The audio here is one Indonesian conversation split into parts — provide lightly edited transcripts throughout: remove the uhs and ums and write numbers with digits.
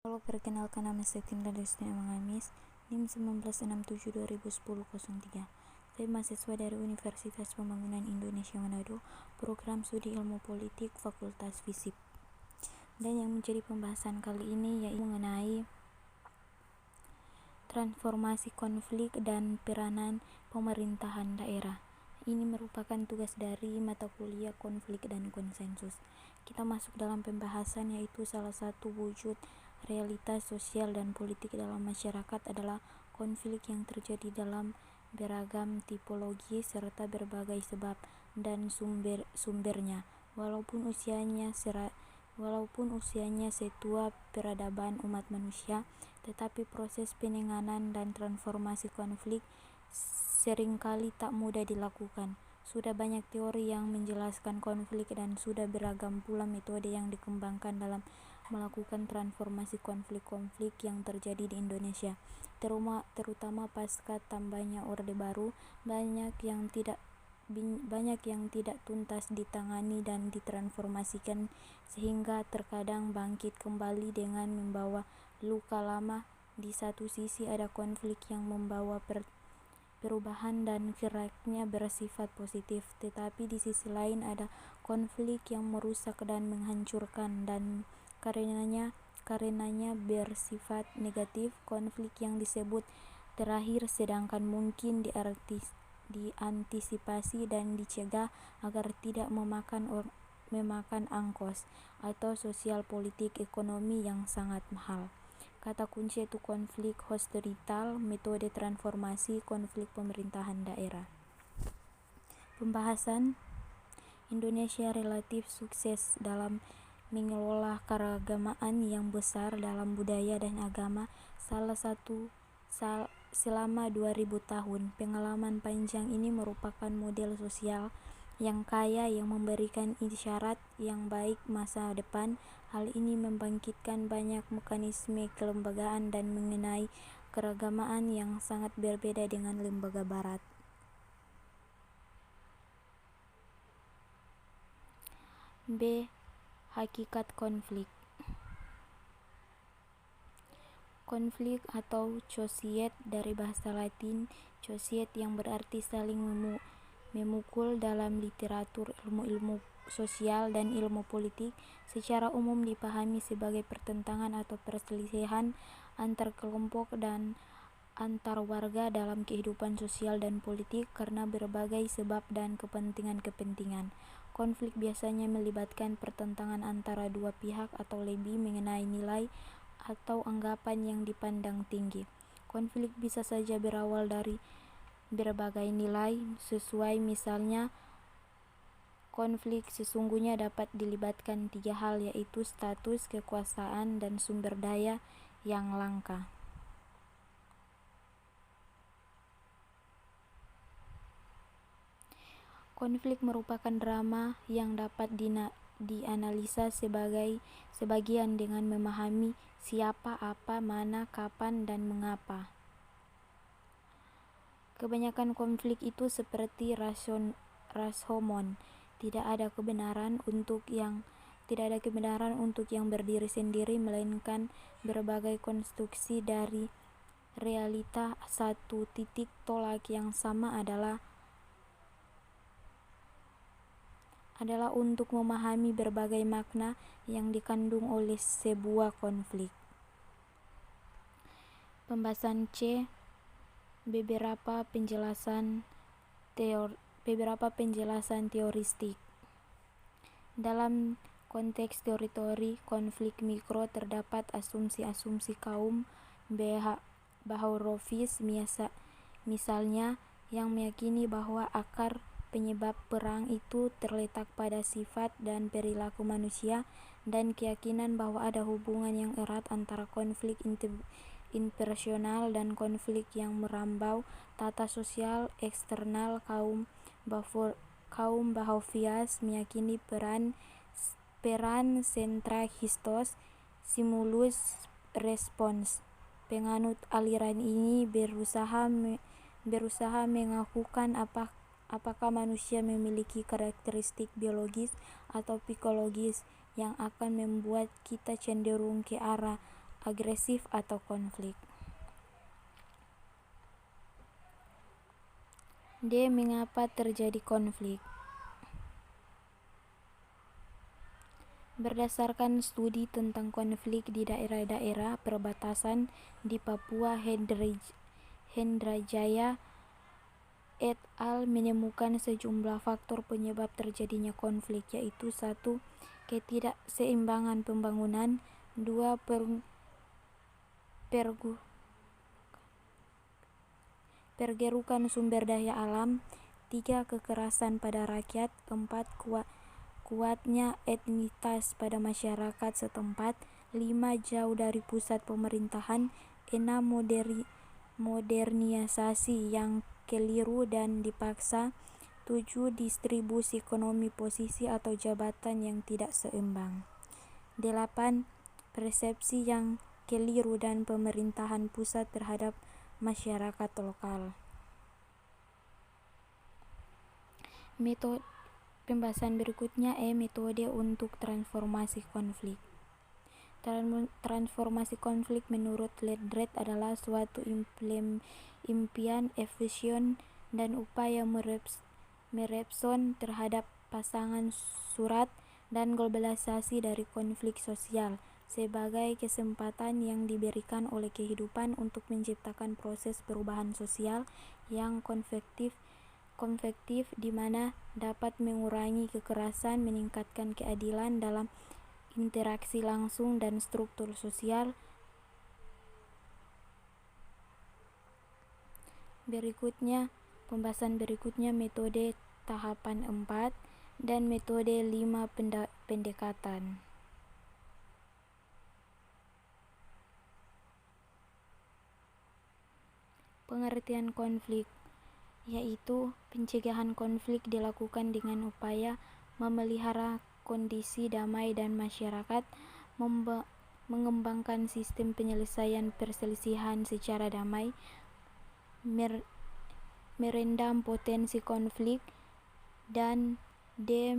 Halo, perkenalkan nama saya Tinda Desti Amangamis, NIM 1967-2010-03. Saya mahasiswa dari Universitas Pembangunan Indonesia Manado, Program Studi Ilmu Politik, Fakultas Fisip. Dan yang menjadi pembahasan kali ini yaitu mengenai transformasi konflik dan peranan pemerintahan daerah. Ini merupakan tugas dari mata kuliah konflik dan konsensus. Kita masuk dalam pembahasan, yaitu salah satu wujud realitas sosial dan politik dalam masyarakat adalah konflik yang terjadi dalam beragam tipologi serta berbagai sebab dan sumbernya. Walaupun usianya setua peradaban umat manusia, tetapi proses penanganan dan transformasi konflik seringkali tak mudah dilakukan. Sudah banyak teori yang menjelaskan konflik dan sudah beragam pula metode yang dikembangkan dalam melakukan transformasi konflik-konflik yang terjadi di Indonesia. Terutama pasca tambahnya Orde Baru, banyak yang tidak tuntas ditangani dan ditransformasikan, sehingga terkadang bangkit kembali dengan membawa luka lama. Di satu sisi ada konflik yang membawa perubahan dan geraknya bersifat positif, tetapi di sisi lain ada konflik yang merusak dan menghancurkan dan karenanya bersifat negatif. Konflik yang disebut terakhir sedangkan mungkin diantisipasi dan dicegah agar tidak memakan ongkos atau sosial politik ekonomi yang sangat mahal. Kata kunci itu konflik horizontal, metode transformasi konflik pemerintahan daerah. Pembahasan. Indonesia relatif sukses dalam mengelola keragaman yang besar dalam budaya dan agama. Selama 2000 tahun, pengalaman panjang ini merupakan model sosial yang kaya yang memberikan isyarat yang baik masa depan. Hal ini membangkitkan banyak mekanisme kelembagaan dan mengenai keragaman yang sangat berbeda dengan lembaga barat. B. Hakikat konflik. Konflik atau cosiet dari bahasa Latin cosiet yang berarti saling memukul dalam literatur ilmu sosial dan ilmu politik, secara umum dipahami sebagai pertentangan atau perselisihan antar kelompok dan antar warga dalam kehidupan sosial dan politik karena berbagai sebab dan kepentingan. Konflik biasanya melibatkan pertentangan antara dua pihak atau lebih mengenai nilai atau anggapan yang dipandang tinggi. Konflik bisa saja berawal dari berbagai nilai sesuai, misalnya konflik sesungguhnya dapat dilibatkan 3 hal, yaitu status, kekuasaan, dan sumber daya yang langka. Konflik merupakan drama yang dapat dianalisa sebagian dengan memahami siapa, apa, mana, kapan, dan mengapa. Kebanyakan konflik itu seperti Rashomon, tidak ada kebenaran untuk yang berdiri sendiri, melainkan berbagai konstruksi dari realita. Satu titik tolak yang sama adalah untuk memahami berbagai makna yang dikandung oleh sebuah konflik. Pembahasan C. Beberapa penjelasan teoristik. Dalam konteks teori konflik mikro terdapat asumsi-asumsi kaum Bahorofis, misalnya, yang meyakini bahwa akar penyebab perang itu terletak pada sifat dan perilaku manusia, dan keyakinan bahwa ada hubungan yang erat antara konflik impersonal dan konflik yang merambau tata sosial eksternal. Kaum Bahorofis meyakini peran sentra-histos, stimulus respons. Penganut aliran ini berusaha mengakukan apakah manusia memiliki karakteristik biologis atau psikologis yang akan membuat kita cenderung ke arah agresif atau konflik. D. Mengapa terjadi konflik? Berdasarkan studi tentang konflik di daerah-daerah perbatasan di Papua, Hendrajaya et al. Menemukan sejumlah faktor penyebab terjadinya konflik, yaitu 1. Ketidakseimbangan pembangunan, 2. Pergerukan sumber daya alam, 3. Kekerasan pada rakyat, 4. Kuatnya etnitas pada masyarakat setempat, 5. Jauh dari pusat pemerintahan, 6. Modernisasi yang keliru dan dipaksa, 7. Distribusi ekonomi posisi atau jabatan yang tidak seimbang, 8. Persepsi yang keliru dan pemerintahan pusat terhadap masyarakat lokal. Pembahasan berikutnya metode untuk transformasi konflik. Transformasi konflik menurut Ledred adalah suatu impian efisien dan upaya merespon terhadap pasangan surat dan globalisasi dari konflik sosial sebagai kesempatan yang diberikan oleh kehidupan untuk menciptakan proses perubahan sosial yang konvektif di mana dapat mengurangi kekerasan, meningkatkan keadilan dalam interaksi langsung dan struktur sosial. Pembahasan berikutnya metode tahapan 4 dan metode 5 pendekatan. Pengertian konflik, yaitu pencegahan konflik dilakukan dengan upaya memelihara kondisi damai dan masyarakat mengembangkan sistem penyelesaian perselisihan secara damai, merendam potensi konflik, dan D.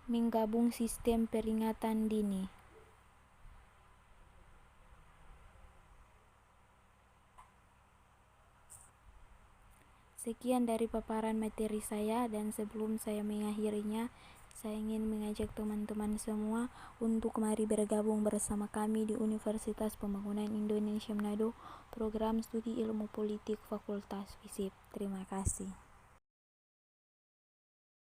Menggabung sistem peringatan dini. Sekian dari paparan materi saya, dan sebelum saya mengakhirinya, saya ingin mengajak teman-teman semua untuk mari bergabung bersama kami di Universitas Pembangunan Indonesia Manado, Program Studi Ilmu Politik Fakultas FISIP. Terima kasih.